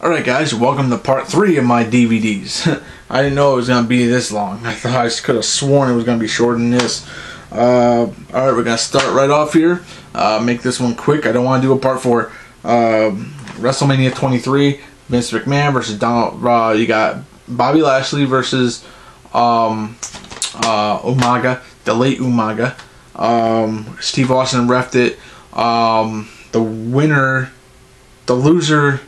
Alright guys, welcome to part 3 of my DVDs. I didn't know it was going to be this long. I thought I could have sworn it was going to be shorter than this. Alright, we're going to start right off here. Make this one quick. I don't want to do a part 4. WrestleMania 23, Vince McMahon versus Donald. You got Bobby Lashley versus Umaga, the late Umaga. Steve Austin refed it. The loser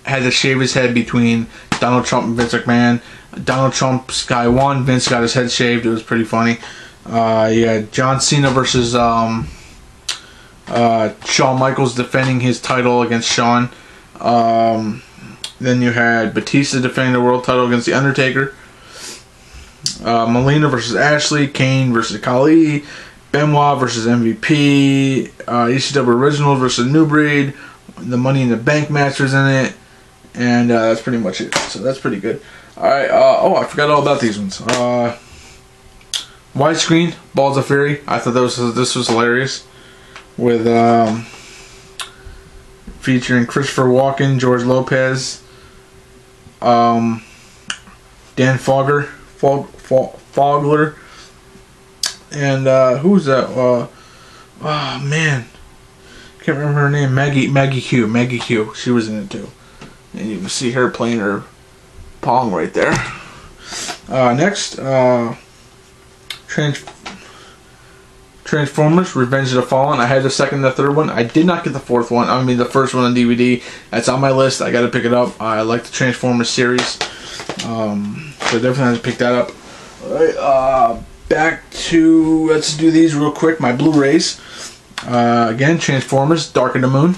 had to shave his head between Donald Trump and Vince McMahon. Donald Trump's guy won. Vince got his head shaved. It was pretty funny. You had John Cena versus Shawn Michaels defending his title against Shawn. Then you had Batista defending the world title against The Undertaker. Melina versus Ashley. Kane versus Khali. Benoit versus MVP. ECW Original versus New Breed. The Money in the Bank match was in it. And that's pretty much it. So that's pretty good. Alright, I forgot all about these ones. Widescreen, Balls of Fury. I thought this was hilarious. With featuring Christopher Walken, George Lopez, Dan Fogler, and who's that? Oh man, can't remember her name. Maggie Q. She was in it too. And you can see her playing her pong right there. Next, Transformers, Revenge of the Fallen. I had the second and the third one. I did not get the fourth one. I mean the first one on DVD. That's on my list. I got to pick it up. I like the Transformers series. So definitely have to pick that up. Alright, back to, let's do these real quick. My Blu-rays. Again, Transformers, Dark of the Moon.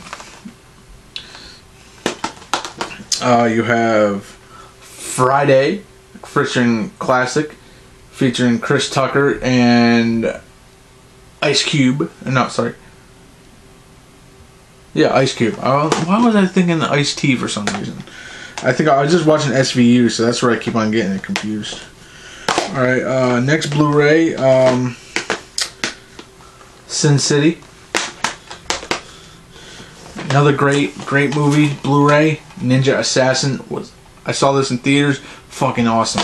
You have Friday, Christian Classic, featuring Chris Tucker and Ice Cube. No, sorry. Yeah, Ice Cube. Why was I thinking Ice-T for some reason? I think I was just watching SVU, so that's where I keep on getting it confused. Alright, next Blu-ray, Sin City. Another great movie, Blu-ray, Ninja Assassin. I saw this in theaters, fucking awesome.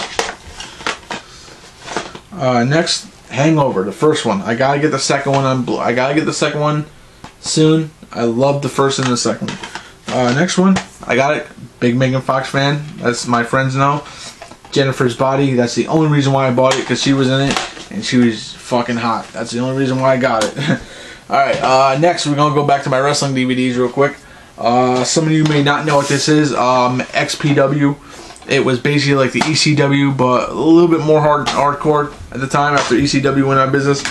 Next, Hangover, the first one. I gotta get the second one on I gotta get the second one soon. I love the first and the second one. Next one, I got it. Big Megan Fox fan. That's my friends know. Jennifer's Body. That's the only reason why I bought it, because she was in it and she was fucking hot. That's the only reason why I got it. Alright, next we're gonna go back to my wrestling DVDs real quick. Some of you may not know what this is. XPW. It was basically like the ECW, but a little bit more hardcore at the time after ECW went out of business.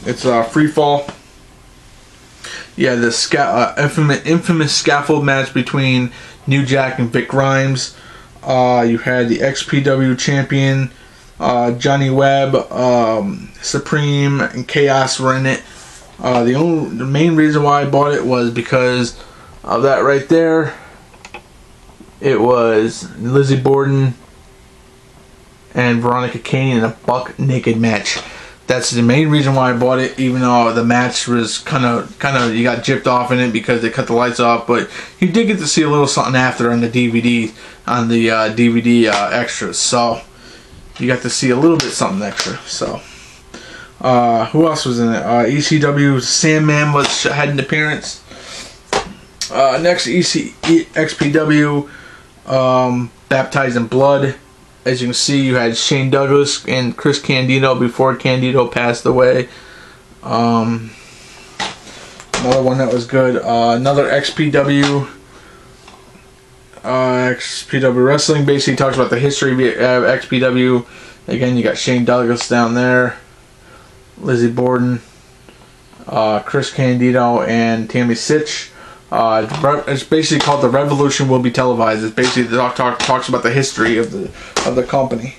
It's a free fall. Yeah, the infamous scaffold match between New Jack and Vic Grimes. You had the XPW champion, Johnny Webb, Supreme, and Chaos were in it. The main reason why I bought it was because of that right there. It was Lizzie Borden and Veronica Kane in a buck naked match. That's the main reason why I bought it, even though the match was kind of you got gypped off in it because they cut the lights off, but you did get to see a little something after on the DVD, DVD extras. So you got to see a little bit something extra. So who else was in it? ECW Sandman had an appearance. Next, XPW Baptized in Blood. As you can see, you had Shane Douglas and Chris Candido before Candido passed away. Another one that was good. Another XPW Wrestling. Basically talks about the history of XPW. Again, you got Shane Douglas down there, Lizzie Borden, Chris Candido, and Tammy Sitch. It's basically called The Revolution Will Be Televised. It's basically talks about the history of the company.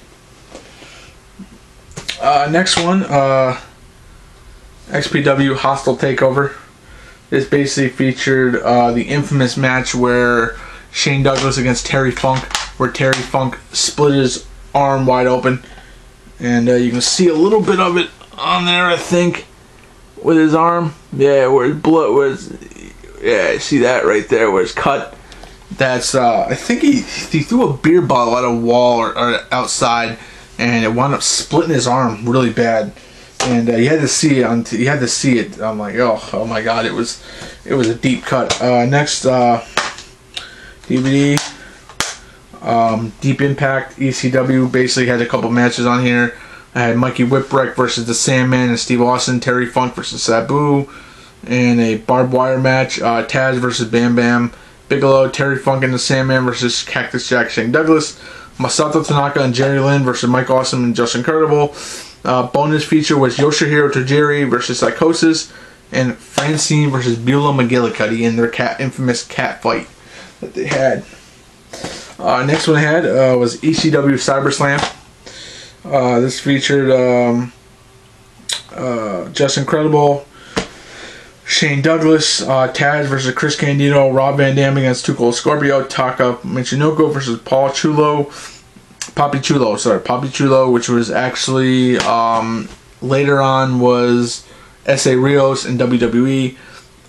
Next one, XPW Hostile Takeover. This basically featured the infamous match where Shane Douglas against Terry Funk, where Terry Funk split his arm wide open, and you can see a little bit of it on there, I think, with his arm. Yeah, where his blood was. Yeah, see that right there where it's cut. That's I think he threw a beer bottle at a wall or outside, and it wound up splitting his arm really bad. And you had to see it. You had to see it. I'm like, oh my God! It was a deep cut. Next DVD, Deep Impact ECW. Basically had a couple matches on here. I had Mikey Whipwreck versus the Sandman and Steve Austin. Terry Funk versus Sabu, and a barbed wire match. Taz versus Bam Bam Bigelow. Terry Funk and the Sandman versus Cactus Jack Shane Douglas. Masato Tanaka and Jerry Lynn versus Mike Awesome and Justin Incredible. Bonus feature was Yoshihiro Tajiri versus Psychosis, and Francine versus Beulah McGillicuddy in their infamous cat fight that they had. Next one I had was ECW CyberSlam. This featured Justin Incredible, Shane Douglas, Taz versus Chris Candido, Rob Van Dam against Too Cold Scorpio, Taka Michinoku versus Poppy Chulo, which was actually later on was S.A. Rios in WWE.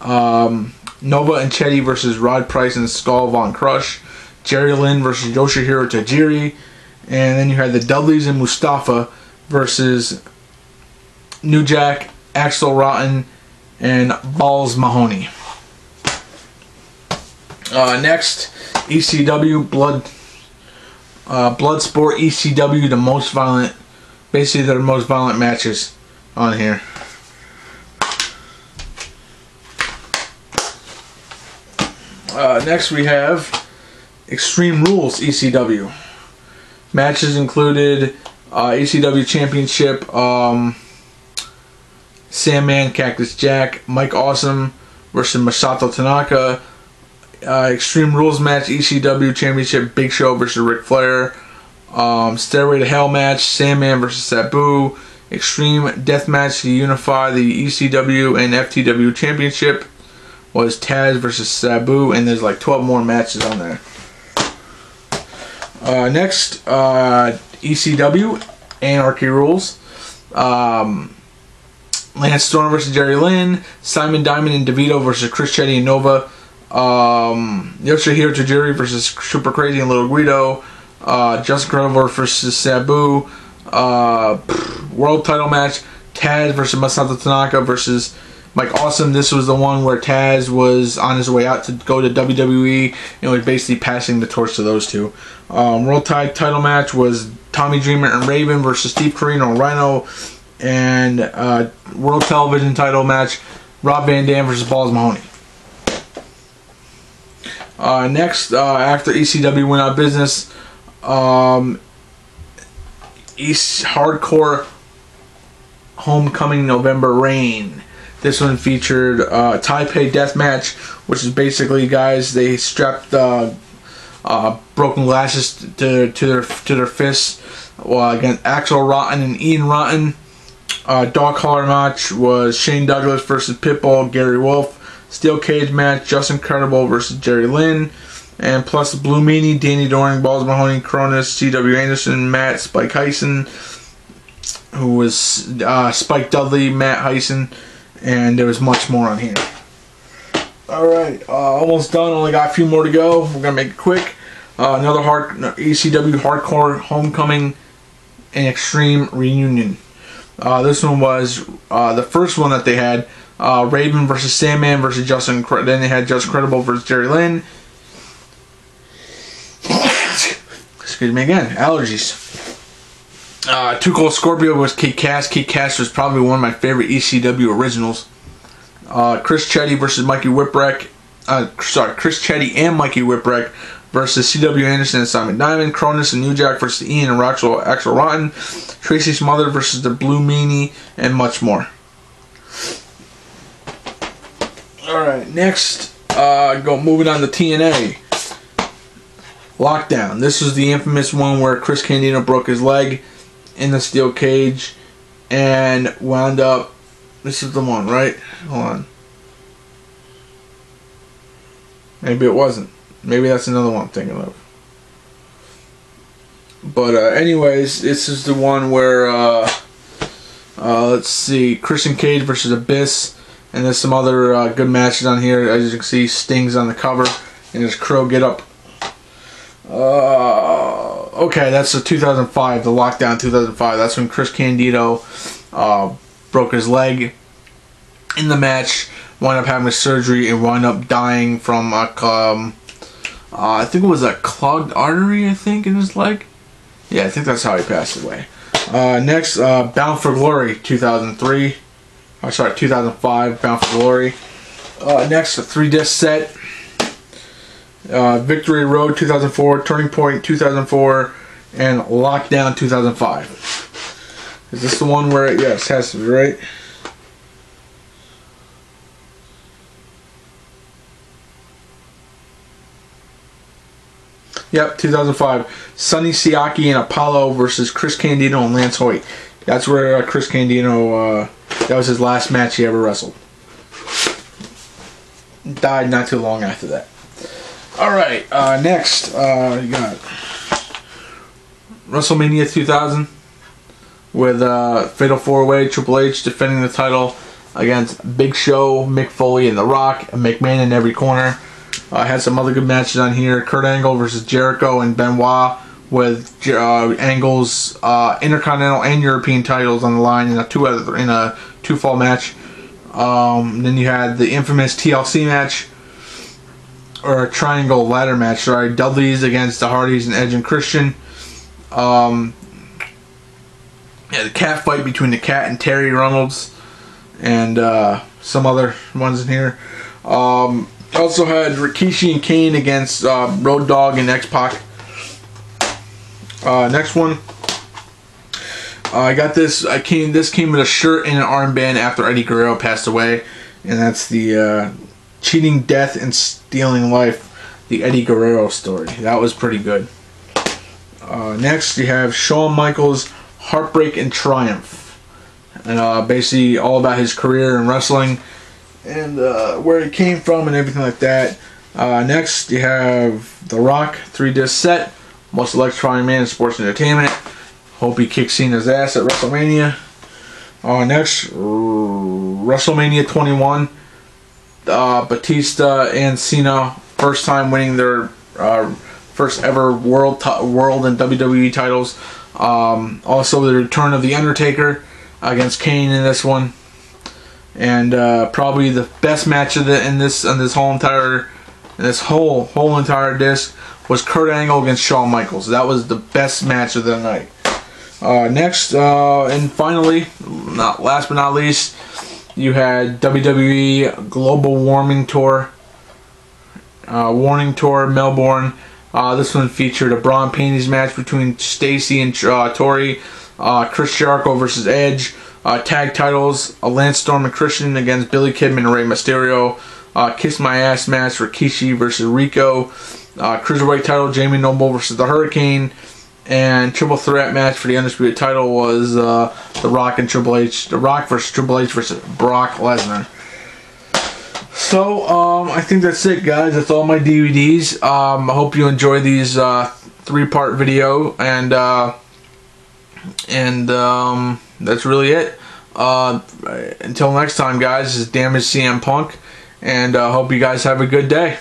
Nova and Chetty versus Rod Price and Skull Von Crush. Jerry Lynn versus Yoshihiro Tajiri. And then you had the Dudleys and Mustafa versus New Jack, Axel Rotten, and Balls Mahoney. Next, ECW Bloodsport ECW, the most violent, basically their most violent matches on here. Next we have Extreme Rules ECW. Matches included ECW Championship, Sandman, Cactus Jack, Mike Awesome versus Masato Tanaka. Extreme Rules match, ECW Championship, Big Show versus Ric Flair. Stairway to Hell match, Sandman versus Sabu. Extreme Death match to unify the ECW and FTW Championship was Taz versus Sabu, and there's like 12 more matches on there. Next, ECW Anarchy Rules. Lance Storm versus Jerry Lynn. Simon Diamond and DeVito versus Chris Chetty and Nova. Yoshihiro Tajiri versus Super Crazy and Little Guido. Justin Incredible versus Sabu. World title match, Taz versus Masato Tanaka versus Mike Awesome. This was the one where Taz was on his way out to go to WWE and was basically passing the torch to those two. World title match was Tommy Dreamer and Raven versus Steve Corino and Rhino. And World Television title match, Rob Van Dam versus Balls Mahoney. Next, after ECW went out of business, East Hardcore Homecoming November Rain. This one featured Taipei Death Match, which is basically guys, they strapped broken glasses to their fists against Axel Rotten and Ian Rotten. Dog collar match was Shane Douglas versus Pitbull, Gary Wolf. Steel cage match, Justin Incredible versus Jerry Lynn. And plus Blue Meanie, Danny Doring, Balls Mahoney, Cronus, C.W. Anderson, Matt, Spike Heisen, who was Spike Dudley, Matt Heisen, and there was much more on here. Alright, almost done, only got a few more to go. We're going to make it quick. Another ECW Hardcore Homecoming and Extreme Reunion. This one was the first one that they had. Raven versus Sandman versus Justin. Then they had Justin Incredible versus Jerry Lynn. Excuse me again. Allergies. Too Cold Scorpio was Kid Cass. Kid Cass was probably one of my favorite ECW originals. Chris Chetty versus Mikey Whipwreck. Chris Chetty and Mikey Whipwreck versus C.W. Anderson and Simon Diamond. Cronus and New Jack versus Ian and Axel Rotten. Tracy's Mother versus the Blue Meanie, and much more. Alright, next, moving on to TNA. Lockdown. This was the infamous one where Chris Candido broke his leg in the steel cage and wound up. This is the one, right? Hold on. Maybe it wasn't. Maybe that's another one I'm thinking of. But anyways, this is the one where let's see, Christian Cage versus Abyss, and there's some other good matches on here. As you can see, Sting's on the cover, and his Crow get up Okay, that's the 2005, the lockdown 2005. That's when Chris Candido broke his leg in the match, wound up having a surgery, and wound up dying from I think it was a clogged artery, I think, in his leg. Yeah, I think that's how he passed away. Next, Bound for Glory 2003. Oh, sorry, 2005, Bound for Glory. Next, a 3-disc set. Victory Road 2004, Turning Point 2004, and Lockdown 2005. Is this the one where it, yes, has to be, right? Yep, 2005. Sonny Siaki and Apollo versus Chris Candido and Lance Hoyt. That's where Chris Candido, that was his last match he ever wrestled. Died not too long after that. Alright, next, you got WrestleMania 2000 with Fatal 4-Way, Triple H defending the title against Big Show, Mick Foley, and The Rock, and McMahon in every corner. Had some other good matches on here. Kurt Angle versus Jericho and Benoit with Angle's Intercontinental and European titles on the line in a two-fall match. Then you had the infamous TLC match, or a triangle ladder match, sorry. Dudley's against the Hardys and Edge and Christian. Yeah, the cat fight between the Cat and Terry Reynolds, and some other ones in here. Also had Rikishi and Kane against Road Dogg and X-Pac. Next one, I got this. This came with a shirt and an armband after Eddie Guerrero passed away, and that's the Cheating Death and Stealing Life, the Eddie Guerrero story. That was pretty good. Next, you have Shawn Michaels' Heartbreak and Triumph, and basically all about his career in wrestling and where he came from and everything like that. Next, you have The Rock 3-disc set, most electrifying man in sports entertainment. Hope he kicks Cena's ass at WrestleMania. Next, WrestleMania 21. Batista and Cena, first time winning their first ever world and WWE titles. Also, the return of the Undertaker against Kane in this one, and probably the best match of this whole entire disc was Kurt Angle against Shawn Michaels. That was the best match of the night. Next, and finally, last but not least, you had WWE Global Warming Tour, Warning Tour, Melbourne. This one featured a bra and panties match between Stacy and Tori, Chris Jericho versus Edge, tag titles, Lance Storm and Christian against Billy Kidman and Rey Mysterio, Kiss My Ass match, Rikishi versus Rico, Cruiserweight title, Jamie Noble versus the Hurricane, and triple threat match for the Undisputed title was The Rock and Triple H. The Rock versus Triple H versus Brock Lesnar. So, I think that's it, guys. That's all my DVDs. I hope you enjoy these 3-part video, and that's really it. Until next time, guys, this is Damaged CM Punk, and I hope you guys have a good day.